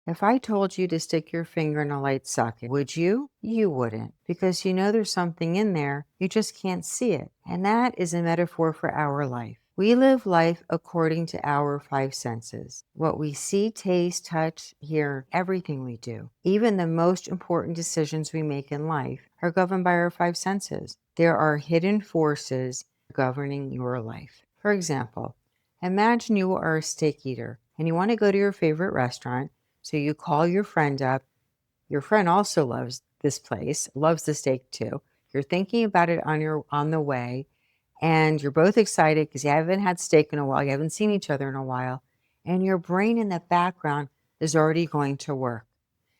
If I told you to stick your finger in a light socket, would you? You wouldn't, because you know there's something in there, you just can't see it. And that is a metaphor for our life. We live life according to our five senses. What we see, taste, touch, hear, everything we do, even the most important decisions we make in life, are governed by our five senses. There are hidden forces governing your life. For example, imagine you are a steak eater and you want to go to your favorite restaurant. So you call your friend up. Your friend also loves this place, loves the steak too. You're thinking about it on the way, and you're both excited because you haven't had steak in a while, you haven't seen each other in a while, and your brain in the background is already going to work.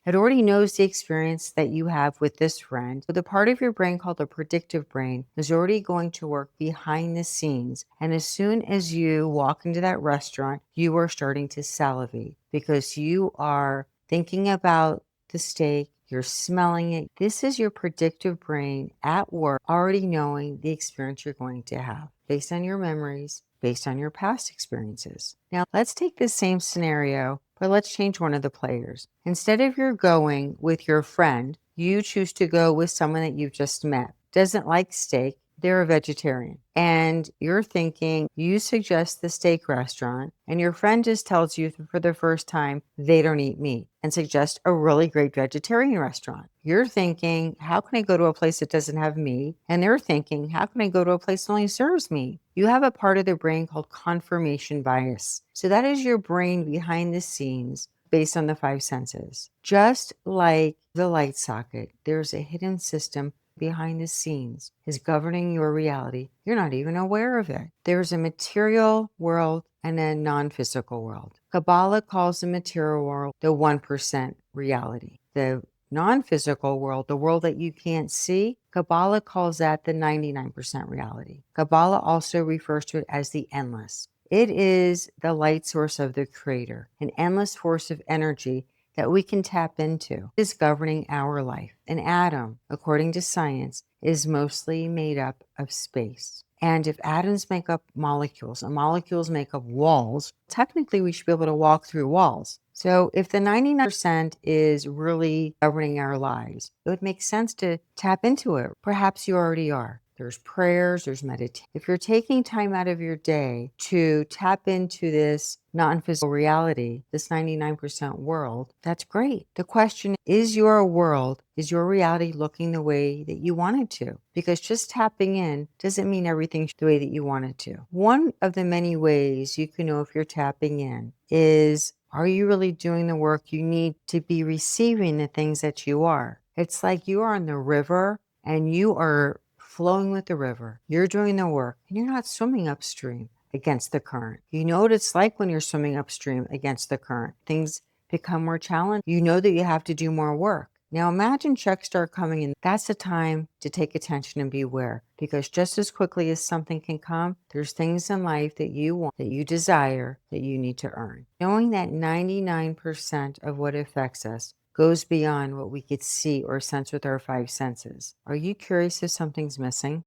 It already knows the experience that you have with this friend. So the part of your brain called the predictive brain is already going to work behind the scenes. And as soon as you walk into that restaurant, you are starting to salivate because you are thinking about the steak, you're smelling it. This is your predictive brain at work, already knowing the experience you're going to have based on your memories, based on your past experiences. Now, let's take this same scenario, but let's change one of the players. Instead of you're going with your friend, you choose to go with someone that you've just met. Doesn't like steak, they're a vegetarian. And you're thinking, you suggest the steak restaurant, and your friend just tells you for the first time they don't eat meat and suggest a really great vegetarian restaurant. You're thinking, how can I go to a place that doesn't have meat? And they're thinking, how can I go to a place that only serves meat? You have a part of the brain called confirmation bias. So that is your brain behind the scenes based on the five senses. Just like the light socket, there's a hidden system behind the scenes is governing your reality. You're not even aware of it. There's a material world and a non-physical world. Kabbalah calls the material world the 1% reality. The non-physical world, the world that you can't see, Kabbalah calls that the 99% reality. Kabbalah also refers to it as the endless. It is the light source of the Creator, an endless force of energy that we can tap into. It is governing our life. An atom, according to science, is mostly made up of space. And if atoms make up molecules and molecules make up walls, technically we should be able to walk through walls. So if the 99% is really governing our lives, it would make sense to tap into it. Perhaps you already are. There's prayers, there's meditation. If you're taking time out of your day to tap into this non-physical reality, this 99% world, that's great. The question is your world, is your reality looking the way that you want it to? Because just tapping in doesn't mean everything's the way that you want it to. One of the many ways you can know if you're tapping in is, are you really doing the work you need to be receiving the things that you are? It's like you are on the river and you are flowing with the river. You're doing the work and you're not swimming upstream against the current. You know what it's like when you're swimming upstream against the current. Things become more challenging. You know that you have to do more work. Now imagine checks start coming in. That's the time to take attention and be aware, because just as quickly as something can come, there's things in life that you want, that you desire, that you need to earn. Knowing that 99% of what affects us goes beyond what we could see or sense with our five senses. Are you curious if something's missing?